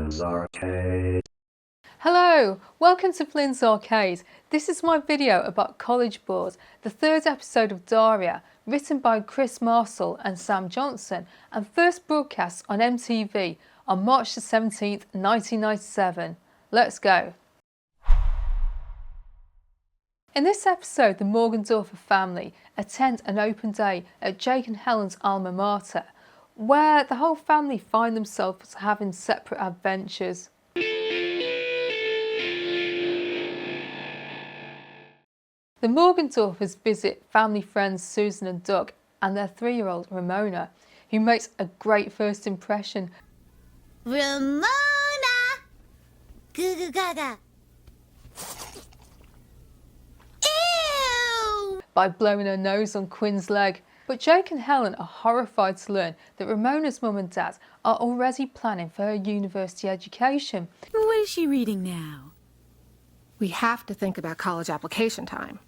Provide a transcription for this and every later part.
Flynn's Arcade. Hello, welcome to Flynn's Arcade. This is my video about College Board, the third episode of Daria, written by Chris Marshall and Sam Johnson, and first broadcast on MTV on March the 17th, 1997. Let's go. In this episode, the Morgendorffer family attend an open day at Jake and Helen's alma mater, where the whole family find themselves having separate adventures. The Morgendorffers visit family friends Susan and Doug and their 3-year-old Ramona, who makes a great first impression. Ramona! Goo goo gaga. Ew! By blowing her nose on Quinn's leg. But Jake and Helen are horrified to learn that Ramona's mum and dad are already planning for her university education. What is she reading now? We have to think about college application time.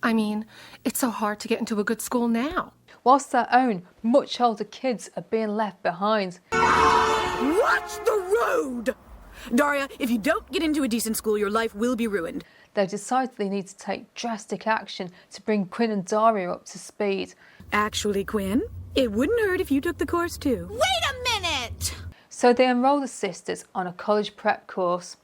I mean, it's so hard to get into a good school now. Whilst their own, much older kids are being left behind. Watch the road! Daria, if you don't get into a decent school, your life will be ruined. They decide they need to take drastic action to bring Quinn and Daria up to speed. Actually, Quinn, it wouldn't hurt if you took the course too. Wait a minute! So they enroll the sisters on a college prep course.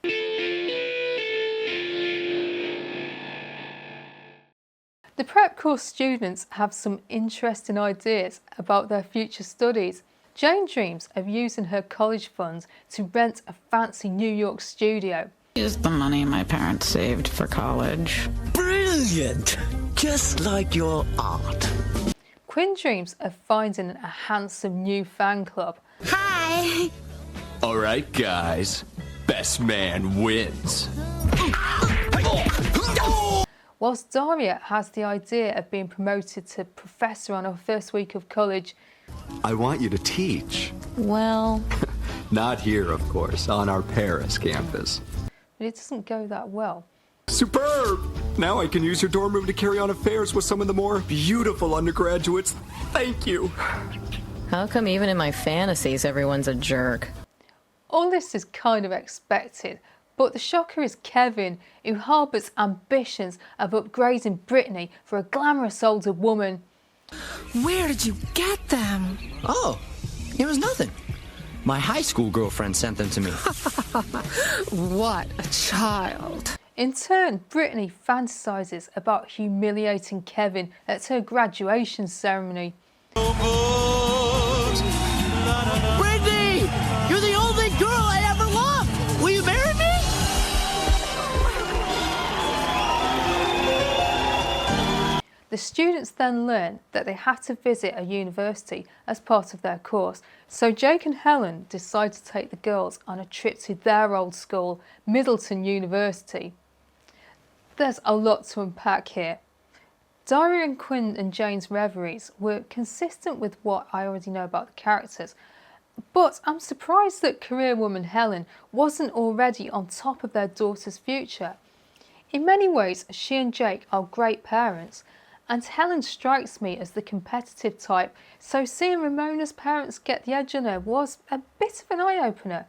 The prep course students have some interesting ideas about their future studies. Jane dreams of using her college funds to rent a fancy New York studio. Used the money my parents saved for college. Brilliant! Just like your art. Quinn dreams of finding a handsome new fan club. Hi! All right, guys. Best man wins. Whilst Daria has the idea of being promoted to professor on her first week of college. I want you to teach. Well, Not here, of course, on our Paris campus. But it doesn't go that well. Superb! Now I can use your dorm room to carry on affairs with some of the more beautiful undergraduates. Thank you. how come even in my fantasies everyone's a jerk? All this is kind of expected, but the shocker is Kevin, who harbours ambitions of upgrading Brittany for a glamorous older woman. Where did you get them? Oh, it was nothing. My high school girlfriend sent them to me. What a child. In turn, Brittany fantasises about humiliating Kevin at her graduation ceremony. Brittany! You're the only girl I ever loved! Will you marry me? The students then learn that they have to visit a university as part of their course, so Jake and Helen decide to take the girls on a trip to their old school, Middleton University. There's a lot to unpack here. Daria and Quinn and Jane's reveries were consistent with what I already know about the characters, but I'm surprised that career woman Helen wasn't already on top of their daughter's future. In many ways, she and Jake are great parents, and Helen strikes me as the competitive type, so seeing Ramona's parents get the edge on her was a bit of an eye-opener.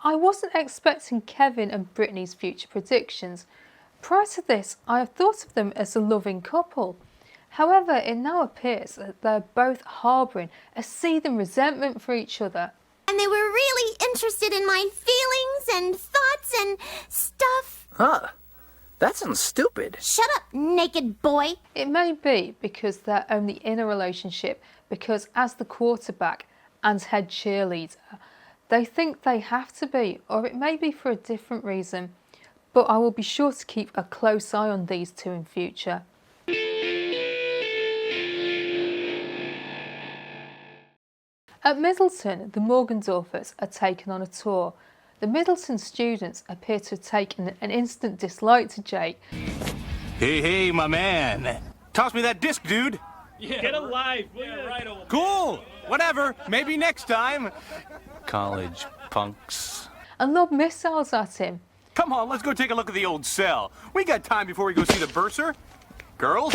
I wasn't expecting Kevin and Brittany's future predictions. Prior to this, I have thought of them as a loving couple. However, it now appears that they're both harbouring a seething resentment for each other. And they were really interested in my feelings and thoughts and stuff. Huh. That sounds stupid. Shut up, naked boy. It may be because they're only in a relationship because as the quarterback and head cheerleader, they think they have to be, or it may be for a different reason. But I will be sure to keep a close eye on these two in future. At Middleton, the Morgendorffers are taken on a tour. The Middleton students appear to have taken an instant dislike to Jake. Hey, my man. Toss me that disc, dude. Yeah, get alive, will you? Right, old Cool. Whatever. Maybe next time. College punks. And lob missiles at him. Come on, let's go take a look at the old cell. We got time before we go see the bursar. Girls?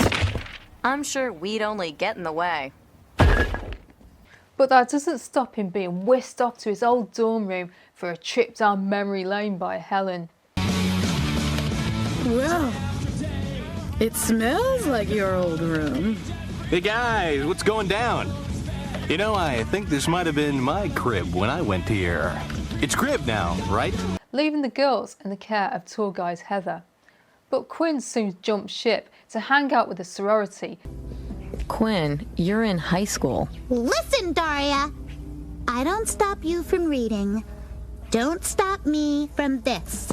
I'm sure we'd only get in the way. But that doesn't stop him being whisked off to his old dorm room for a trip down memory lane by Helen. Well, it smells like your old room. Hey guys, what's going down? You know, I think this might have been my crib when I went here. It's crib now, right? Leaving the girls in the care of tour guide Heather. But Quinn soon jumps ship to hang out with the sorority. Quinn, you're in high school. Listen, Daria. I don't stop you from reading. Don't stop me from this.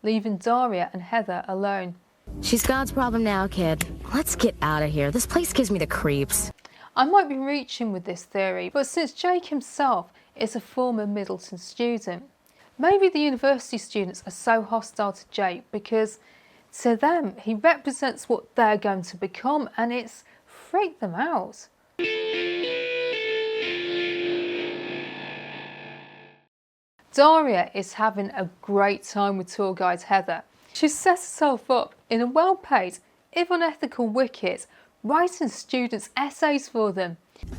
Leaving Daria and Heather alone. She's God's problem now, kid. Let's get out of here. This place gives me the creeps. I might be reaching with this theory, but since Jake himself is a former Middleton student, maybe the university students are so hostile to Jake because to them he represents what they're going to become, and it's freaked them out. Daria is having a great time with tour guide Heather. She's set herself up in a well-paid, if unethical wicket, writing students' essays for them.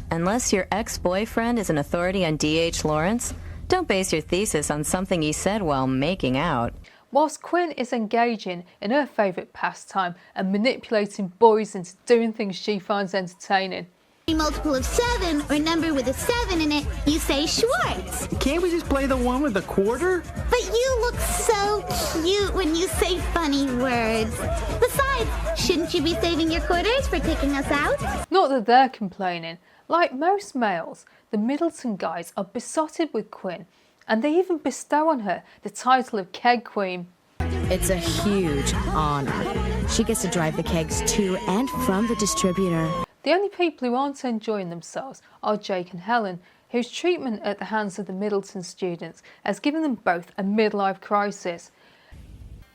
Unless your ex-boyfriend is an authority on D.H. Lawrence, don't base your thesis on something he said while making out. Whilst Quinn is engaging in her favourite pastime and manipulating boys into doing things she finds entertaining. A multiple of 7 or a number with a 7 in it, you say Schwartz. Can't we just play the one with the quarter? But you look so cute when you say funny words. Besides, shouldn't you be saving your quarters for taking us out? Not that they're complaining. Like most males, the Middleton guys are besotted with Quinn, and they even bestow on her the title of Keg Queen. It's a huge honor. She gets to drive the kegs to and from the distributor. The only people who aren't enjoying themselves are Jake and Helen, whose treatment at the hands of the Middleton students has given them both a midlife crisis.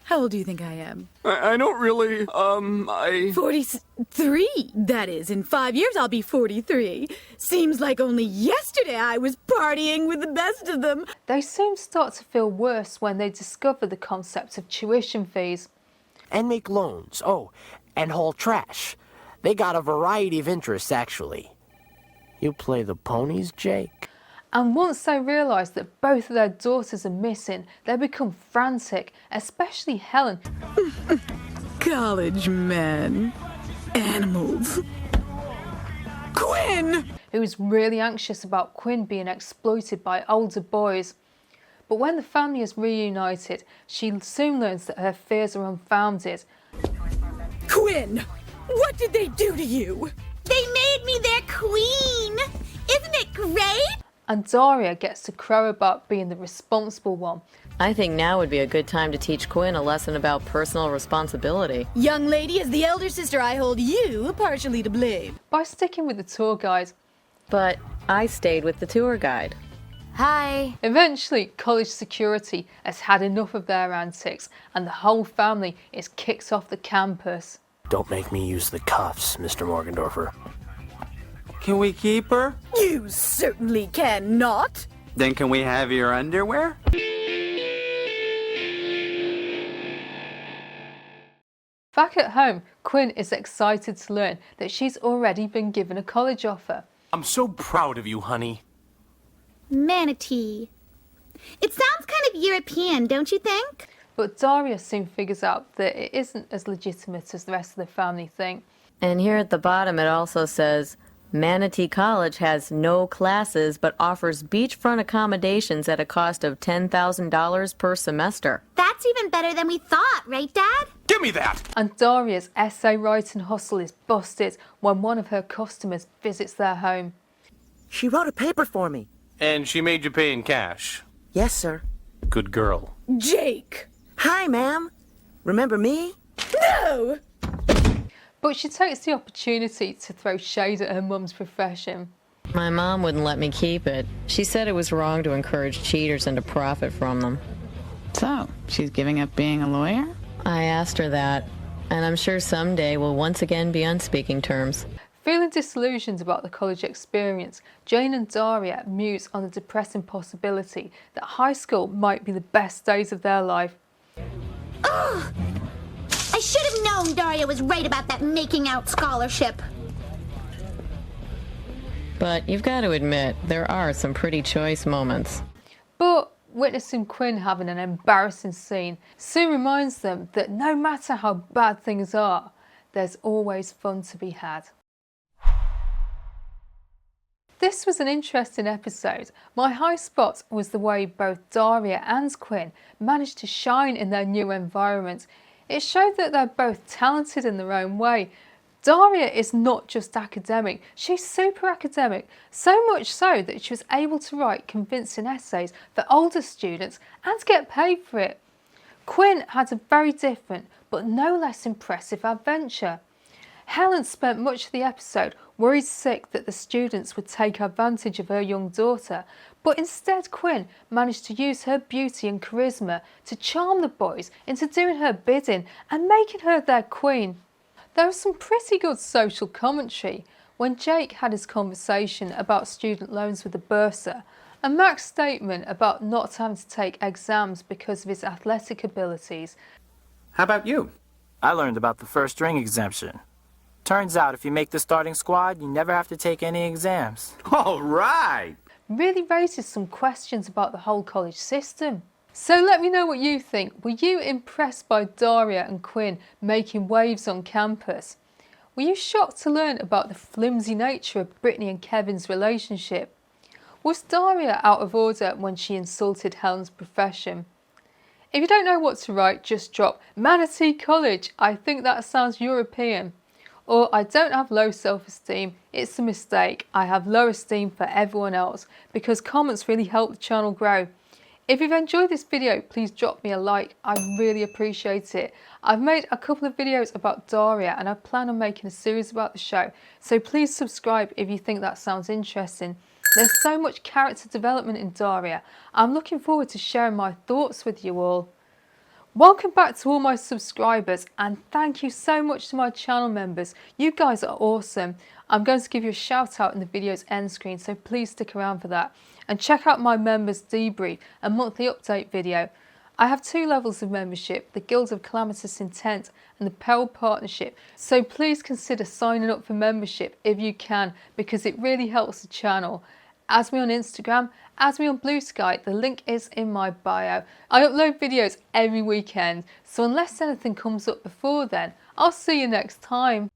How old do you think I am? I don't really, 43, that is. In 5 years, I'll be 43. Seems like only yesterday I was partying with the best of them. They soon start to feel worse when they discover the concept of tuition fees. And make loans. Oh, and haul trash. They got a variety of interests, actually. You play the ponies, Jake? And once they realise that both of their daughters are missing, they become frantic, especially Helen. College men. Animals. Quinn! Who is really anxious about Quinn being exploited by older boys. But when the family is reunited, she soon learns that her fears are unfounded. Quinn! What did they do to you? They made me their queen! Isn't it great? And Daria gets to crow about being the responsible one. I think now would be a good time to teach Quinn a lesson about personal responsibility. Young lady, as the elder sister, I hold you partially to blame. By sticking with the tour guide. But I stayed with the tour guide. Hi. Eventually, college security has had enough of their antics and the whole family is kicked off the campus. Don't make me use the cuffs, Mr. Morgendorffer. Can we keep her? You certainly cannot. Then can we have your underwear? Back at home, Quinn is excited to learn that she's already been given a college offer. I'm so proud of you, honey. Manatee. It sounds kind of European, don't you think? But Daria soon figures out that it isn't as legitimate as the rest of the family think. And here at the bottom it also says, Manatee College has no classes but offers beachfront accommodations at a cost of $10,000 per semester. That's even better than we thought, right, Dad? Give me that! And Daria's essay writing hustle is busted when one of her customers visits their home. She wrote a paper for me. And she made you pay in cash. Yes, sir. Good girl. Jake! Hi, ma'am. Remember me? No! But she takes the opportunity to throw shade at her mum's profession. My mom wouldn't let me keep it. She said it was wrong to encourage cheaters and to profit from them. So, she's giving up being a lawyer? I asked her that, and I'm sure someday we'll once again be on speaking terms. Feeling disillusioned about the college experience, Jane and Daria muse on the depressing possibility that high school might be the best days of their life. Ugh! I should have known Daria was right about that making out scholarship. But you've got to admit, there are some pretty choice moments. But witnessing Quinn having an embarrassing scene soon reminds them that no matter how bad things are, there's always fun to be had. This was an interesting episode. My high spot was the way both Daria and Quinn managed to shine in their new environment. It showed that they're both talented in their own way. Daria is not just academic, she's super academic, so much so that she was able to write convincing essays for older students and get paid for it. Quinn had a very different but no less impressive adventure. Helen spent much of the episode worried sick that the students would take advantage of her young daughter, but instead Quinn managed to use her beauty and charisma to charm the boys into doing her bidding and making her their queen. There was some pretty good social commentary when Jake had his conversation about student loans with the bursar, and Mac's statement about not having to take exams because of his athletic abilities. How about you? I learned about the first ring exemption. Turns out if you make the starting squad, you never have to take any exams. All right! Really raises some questions about the whole college system. So let me know what you think. Were you impressed by Daria and Quinn making waves on campus? Were you shocked to learn about the flimsy nature of Brittany and Kevin's relationship? Was Daria out of order when she insulted Helen's profession? If you don't know what to write, just drop Manatee College. I think that sounds European. Or I don't have low self-esteem, it's a mistake. I have low esteem for everyone else, because comments really help the channel grow. If you've enjoyed this video, please drop me a like, I really appreciate it. I've made a couple of videos about Daria and I plan on making a series about the show, so please subscribe if you think that sounds interesting. There's so much character development in Daria. I'm looking forward to sharing my thoughts with you all. Welcome back to all my subscribers and thank you so much to my channel members. You guys are awesome. I'm going to give you a shout out in the video's end screen, so please stick around for that. And check out my members debrief, a monthly update video. I have 2 levels of membership, the Guild of Calamitous Intent and the Peril Partnership, so please consider signing up for membership if you can, because it really helps the channel. Add me on Instagram, add me on Blue Sky, the link is in my bio. I upload videos every weekend, so unless anything comes up before then, I'll see you next time.